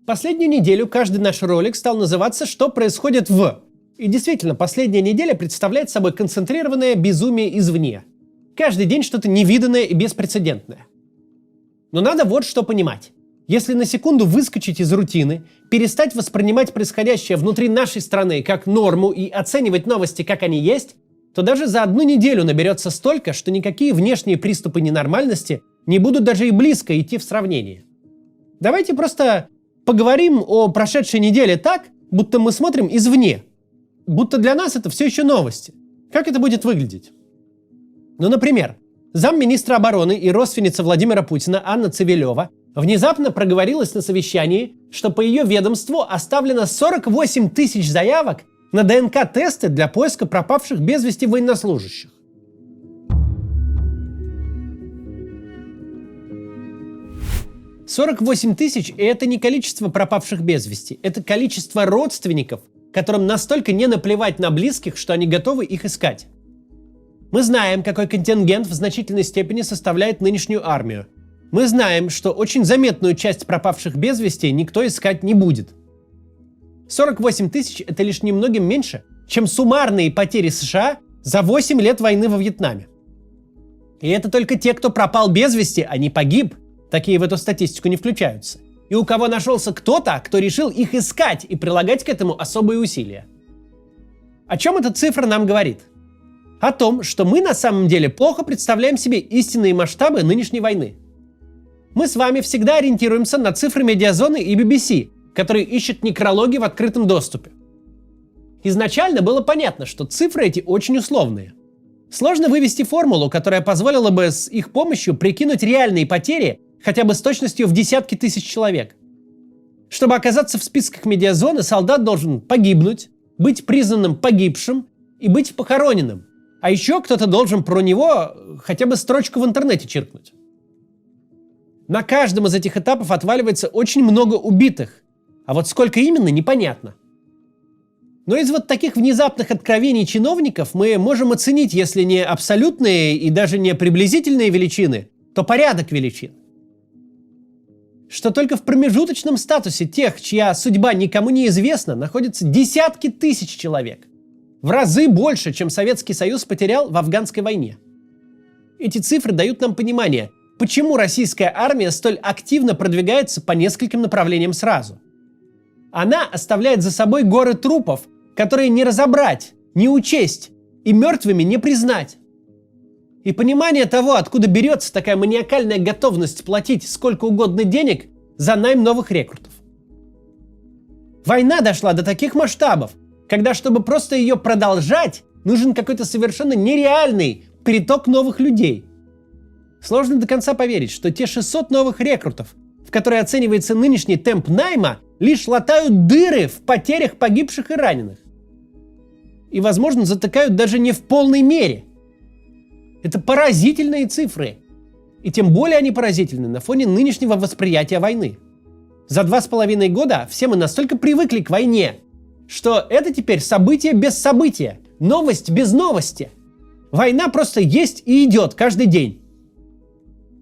Последнюю неделю каждый наш ролик стал называться «Что происходит в…». И действительно, последняя неделя представляет собой концентрированное безумие извне. Каждый день что-то невиданное и беспрецедентное. Но надо вот что понимать. Если на секунду выскочить из рутины, перестать воспринимать происходящее внутри нашей страны как норму и оценивать новости, как они есть, то даже за одну неделю наберется столько, что никакие внешние приступы ненормальности не будут даже и близко идти в сравнение. Давайте просто поговорим о прошедшей неделе так, будто мы смотрим извне. Будто для нас это все еще новости. Как это будет выглядеть? Ну, например, замминистра обороны и родственница Владимира Путина Анна Цивилева внезапно проговорилась на совещании, что по ее ведомству оставлено 48 тысяч заявок на ДНК-тесты для поиска пропавших без вести военнослужащих. — 48 тысяч – и это не количество пропавших без вести, это количество родственников, которым настолько не наплевать на близких, что они готовы их искать. Мы знаем, какой контингент в значительной степени составляет нынешнюю армию. Мы знаем, что очень заметную часть пропавших без вести никто искать не будет. 48 тысяч – это лишь немногим меньше, чем суммарные потери США за 8 лет войны во Вьетнаме. И это только те, кто пропал без вести, а не погиб. Такие в эту статистику не включаются. И у кого нашелся кто-то, кто решил их искать и прилагать к этому особые усилия. О чем эта цифра нам говорит? О том, что мы на самом деле плохо представляем себе истинные масштабы нынешней войны. Мы с вами всегда ориентируемся на цифры Медиазоны и BBC, которые ищут некрологи в открытом доступе. Изначально было понятно, что цифры эти очень условные. Сложно вывести формулу, которая позволила бы с их помощью прикинуть реальные потери хотя бы с точностью в десятки тысяч человек. Чтобы оказаться в списках Медиазоны, солдат должен погибнуть, быть признанным погибшим и быть похороненным. А еще кто-то должен про него хотя бы строчку в интернете чиркнуть. На каждом из этих этапов отваливается очень много убитых, а вот сколько именно, непонятно. Но из вот таких внезапных откровений чиновников мы можем оценить, если не абсолютные и даже не приблизительные величины, то порядок величин. Что только в промежуточном статусе тех, чья судьба никому не известна, находятся десятки тысяч человек. В разы больше, чем Советский Союз потерял в афганской войне. Эти цифры дают нам понимание, почему российская армия столь активно продвигается по нескольким направлениям сразу. Она оставляет за собой горы трупов, которые не разобрать, не учесть и мертвыми не признать. И понимание того, откуда берется такая маниакальная готовность платить сколько угодно денег за найм новых рекрутов. Война дошла до таких масштабов, когда, чтобы просто ее продолжать, нужен какой-то совершенно нереальный приток новых людей. Сложно до конца поверить, что те 600 новых рекрутов, в которые оценивается нынешний темп найма, лишь латают дыры в потерях погибших и раненых. И, возможно, затыкают даже не в полной мере. Это поразительные цифры. И тем более они поразительны на фоне нынешнего восприятия войны. За 2,5 года все мы настолько привыкли к войне, что это теперь событие без события, новость без новости. Война просто есть и идет каждый день.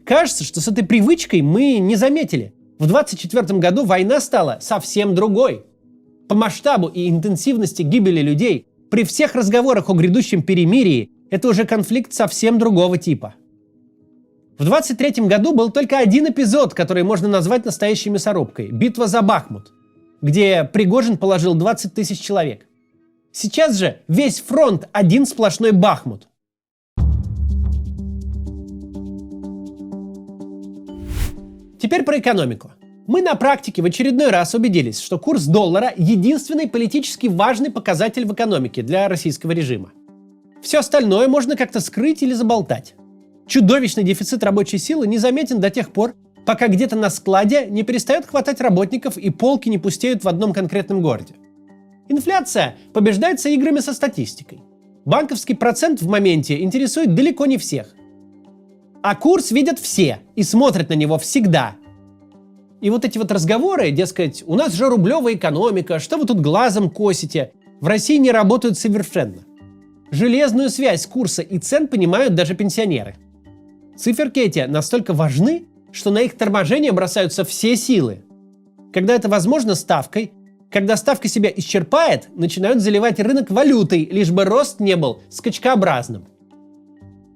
Кажется, что с этой привычкой мы не заметили. В 2024 году война стала совсем другой. По масштабу и интенсивности гибели людей, при всех разговорах о грядущем перемирии, это уже конфликт совсем другого типа. В 2023 году был только один эпизод, который можно назвать настоящей мясорубкой – битва за Бахмут, где Пригожин положил 20 тысяч человек. Сейчас же весь фронт один сплошной Бахмут. Теперь про экономику. Мы на практике в очередной раз убедились, что курс доллара – единственный политически важный показатель в экономике для российского режима. Все остальное можно как-то скрыть или заболтать. Чудовищный дефицит рабочей силы незаметен до тех пор, пока где-то на складе не перестает хватать работников и полки не пустеют в одном конкретном городе. Инфляция побеждается играми со статистикой. Банковский процент в моменте интересует далеко не всех. А курс видят все и смотрят на него всегда. И вот эти вот разговоры, дескать, у нас же рублевая экономика, что вы тут глазом косите, в России не работают совершенно. Железную связь курса и цен понимают даже пенсионеры. Циферки эти настолько важны, что на их торможение бросаются все силы. Когда это возможно ставкой, когда ставка себя исчерпает, начинают заливать рынок валютой, лишь бы рост не был скачкообразным.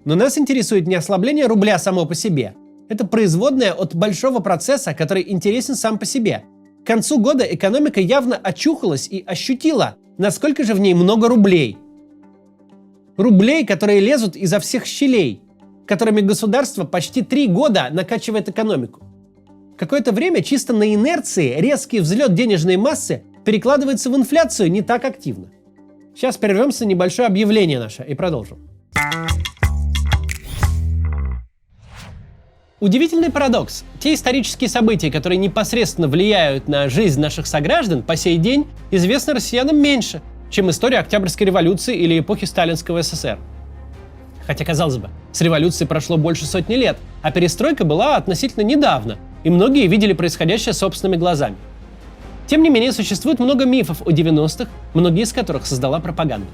Но нас интересует не ослабление рубля само по себе. Это производное от большого процесса, который интересен сам по себе. К концу года экономика явно очухалась и ощутила, насколько же в ней много рублей. Рублей, которые лезут изо всех щелей, которыми государство почти 3 года накачивает экономику. Какое-то время чисто на инерции резкий взлет денежной массы перекладывается в инфляцию не так активно. Сейчас прервемся на небольшое объявление наше и продолжим. Удивительный парадокс. Те исторические события, которые непосредственно влияют на жизнь наших сограждан, по сей день известны россиянам меньше, чем история Октябрьской революции или эпохи Сталинского СССР. Хотя, казалось бы, с революцией прошло больше сотни лет, а перестройка была относительно недавно, и многие видели происходящее собственными глазами. Тем не менее, существует много мифов о 90-х, многие из которых создала пропаганда.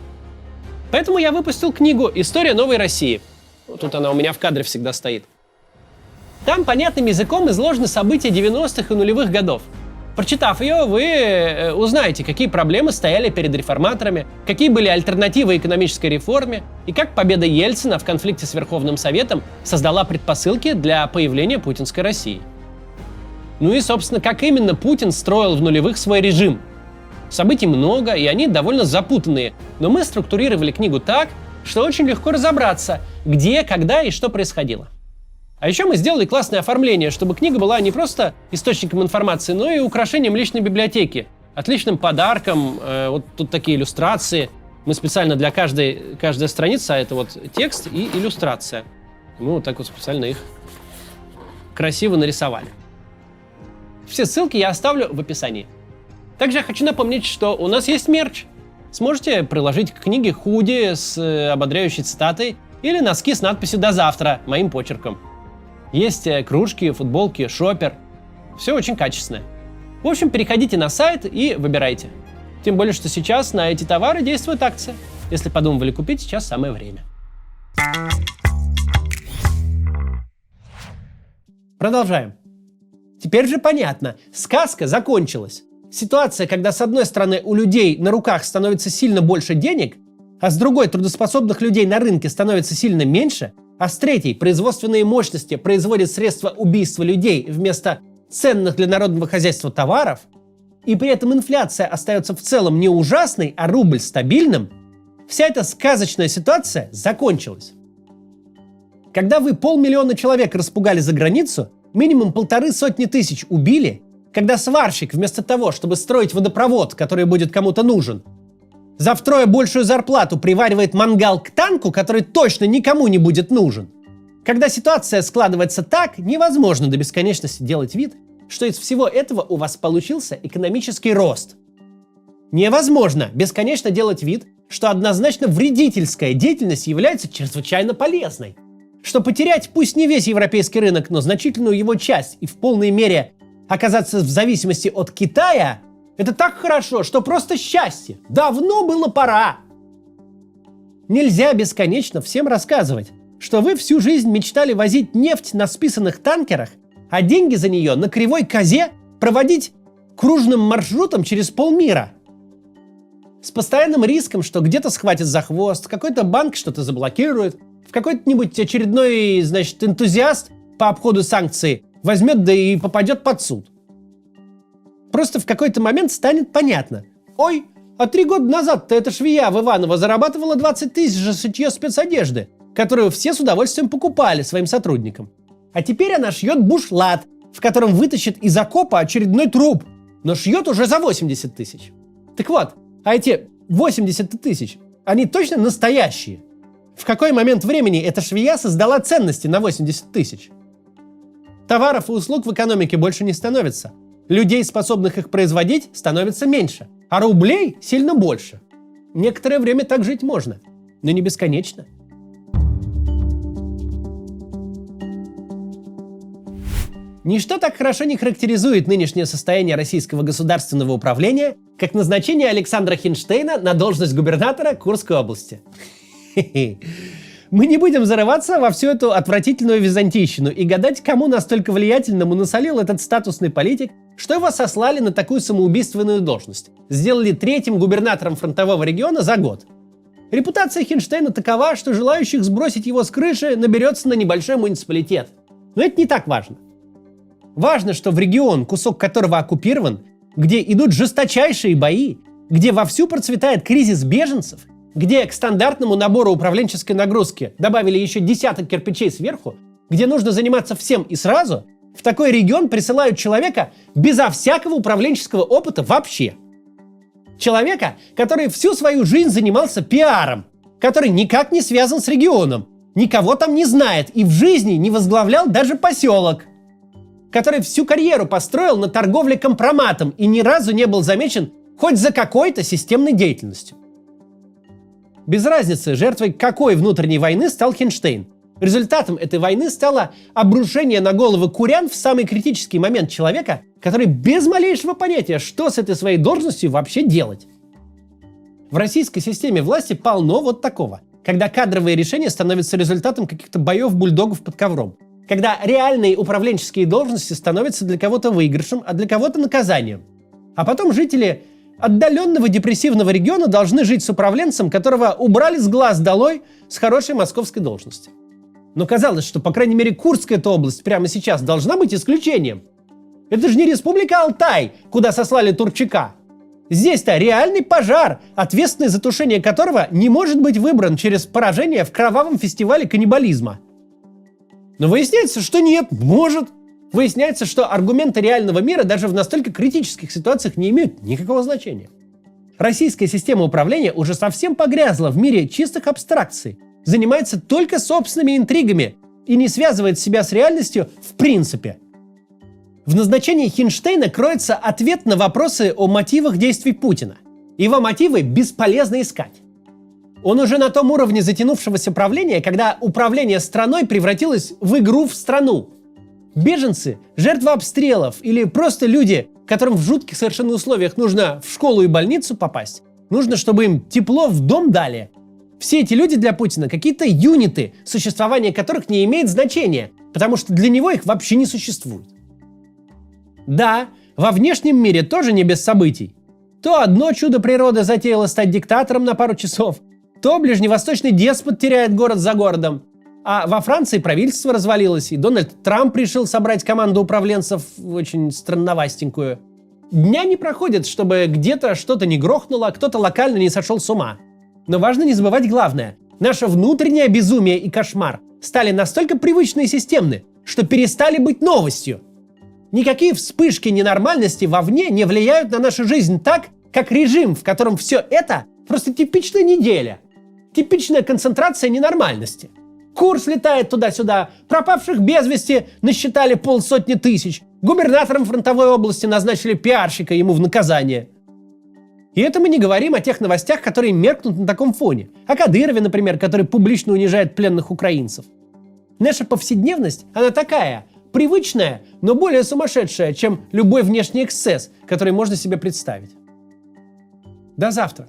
Поэтому я выпустил книгу «История новой России». Тут она у меня в кадре всегда стоит. Там понятным языком изложены события 90-х и нулевых годов. Прочитав ее, вы узнаете, какие проблемы стояли перед реформаторами, какие были альтернативы экономической реформе и как победа Ельцина в конфликте с Верховным Советом создала предпосылки для появления путинской России. Ну и, собственно, как именно Путин строил в нулевых свой режим. Событий много, и они довольно запутанные, но мы структурировали книгу так, что очень легко разобраться, где, когда и что происходило. А еще мы сделали классное оформление, чтобы книга была не просто источником информации, но и украшением личной библиотеки. Отличным подарком, вот тут такие иллюстрации. Мы специально для каждой страницы, это вот текст и иллюстрация. Мы вот так вот специально их красиво нарисовали. Все ссылки я оставлю в описании. Также я хочу напомнить, что у нас есть мерч. Сможете приложить к книге худи с ободряющей цитатой или носки с надписью «До завтра» моим почерком. Есть кружки, футболки, шопер. Все очень качественное. В общем, переходите на сайт и выбирайте. Тем более, что сейчас на эти товары действует акция. Если подумывали купить, сейчас самое время. Продолжаем. Теперь же понятно, сказка закончилась. Ситуация, когда с одной стороны у людей на руках становится сильно больше денег, а с другой трудоспособных людей на рынке становится сильно меньше, а с третьей производственные мощности производят средства убийства людей вместо ценных для народного хозяйства товаров, и при этом инфляция остается в целом не ужасной, а рубль стабильным, вся эта сказочная ситуация закончилась. Когда вы 500 000 человек распугали за границу, минимум 150 тысяч убили, когда сварщик вместо того, чтобы строить водопровод, который будет кому-то нужен, за втрое большую зарплату приваривает мангал к танку, который точно никому не будет нужен. Когда ситуация складывается так, невозможно до бесконечности делать вид, что из всего этого у вас получился экономический рост. Невозможно бесконечно делать вид, что однозначно вредительская деятельность является чрезвычайно полезной. Что потерять пусть не весь европейский рынок, но значительную его часть и в полной мере оказаться в зависимости от Китая – это так хорошо, что просто счастье. Давно было пора. Нельзя бесконечно всем рассказывать, что вы всю жизнь мечтали возить нефть на списанных танкерах, а деньги за нее на кривой козе проводить кружным маршрутом через полмира. С постоянным риском, что где-то схватят за хвост, какой-то банк что-то заблокирует, в какой-нибудь очередной, энтузиаст по обходу санкций возьмет да и попадет под суд. Просто в какой-то момент станет понятно. Ой, а 3 года назад-то эта швея в Иваново зарабатывала 20 тысяч за шитье спецодежды, которую все с удовольствием покупали своим сотрудникам. А теперь она шьет бушлат, в котором вытащит из окопа очередной труп, но шьет уже за 80 тысяч. Так вот, а эти 80 тысяч, они точно настоящие? В какой момент времени эта швея создала ценности на 80 тысяч? Товаров и услуг в экономике больше не становится. Людей, способных их производить, становится меньше, а рублей сильно больше. Некоторое время так жить можно, но не бесконечно. Ничто так хорошо не характеризует нынешнее состояние российского государственного управления, как назначение Александра Хинштейна на должность губернатора Курской области. Мы не будем зарываться во всю эту отвратительную византийщину и гадать, кому настолько влиятельному насолил этот статусный политик, что его сослали на такую самоубийственную должность. Сделали третьим губернатором фронтового региона за год. Репутация Хинштейна такова, что желающих сбросить его с крыши наберется на небольшой муниципалитет. Но это не так важно. Важно, что в регион, кусок которого оккупирован, где идут жесточайшие бои, где вовсю процветает кризис беженцев, где к стандартному набору управленческой нагрузки добавили еще десяток кирпичей сверху, где нужно заниматься всем и сразу, в такой регион присылают человека безо всякого управленческого опыта вообще. Человека, который всю свою жизнь занимался пиаром, который никак не связан с регионом, никого там не знает и в жизни не возглавлял даже поселок, который всю карьеру построил на торговле компроматом и ни разу не был замечен хоть за какой-то системной деятельностью. Без разницы, жертвой какой внутренней войны стал Хинштейн. Результатом этой войны стало обрушение на головы курян в самый критический момент человека, который без малейшего понятия, что с этой своей должностью вообще делать. В российской системе власти полно вот такого, когда кадровые решения становятся результатом каких-то боев бульдогов под ковром, когда реальные управленческие должности становятся для кого-то выигрышем, а для кого-то наказанием. А потом жители отдаленного депрессивного региона должны жить с управленцем, которого убрали с глаз долой с хорошей московской должности. Но казалось, что, по крайней мере, Курская-то область прямо сейчас должна быть исключением. Это же не республика Алтай, куда сослали Турчака. Здесь-то реальный пожар, ответственный за тушение которого не может быть выбран через поражение в кровавом фестивале каннибализма. Но выясняется, что нет, может. Выясняется, что аргументы реального мира даже в настолько критических ситуациях не имеют никакого значения. Российская система управления уже совсем погрязла в мире чистых абстракций, занимается только собственными интригами и не связывает себя с реальностью в принципе. В назначении Хинштейна кроется ответ на вопросы о мотивах действий Путина. Его мотивы бесполезно искать. Он уже на том уровне затянувшегося правления, когда управление страной превратилось в игру в страну. Беженцы, жертвы обстрелов или просто люди, которым в жутких совершенно условиях нужно в школу и больницу попасть, нужно, чтобы им тепло в дом дали. Все эти люди для Путина какие-то юниты, существование которых не имеет значения, потому что для него их вообще не существует. Да, во внешнем мире тоже не без событий. То одно чудо природы затеяло стать диктатором на пару часов, то ближневосточный деспот теряет город за городом. А во Франции правительство развалилось, и Дональд Трамп решил собрать команду управленцев очень странновастенькую. Дня не проходит, чтобы где-то что-то не грохнуло, а кто-то локально не сошел с ума. Но важно не забывать главное. Наше внутреннее безумие и кошмар стали настолько привычны и системны, что перестали быть новостью. Никакие вспышки ненормальности вовне не влияют на нашу жизнь так, как режим, в котором все это просто типичная неделя. Типичная концентрация ненормальности. Курс летает туда-сюда, пропавших без вести насчитали 500 тысяч, губернатором фронтовой области назначили пиарщика ему в наказание. И это мы не говорим о тех новостях, которые меркнут на таком фоне. О Кадырове, например, который публично унижает пленных украинцев. Наша повседневность, она такая, привычная, но более сумасшедшая, чем любой внешний эксцесс, который можно себе представить. До завтра.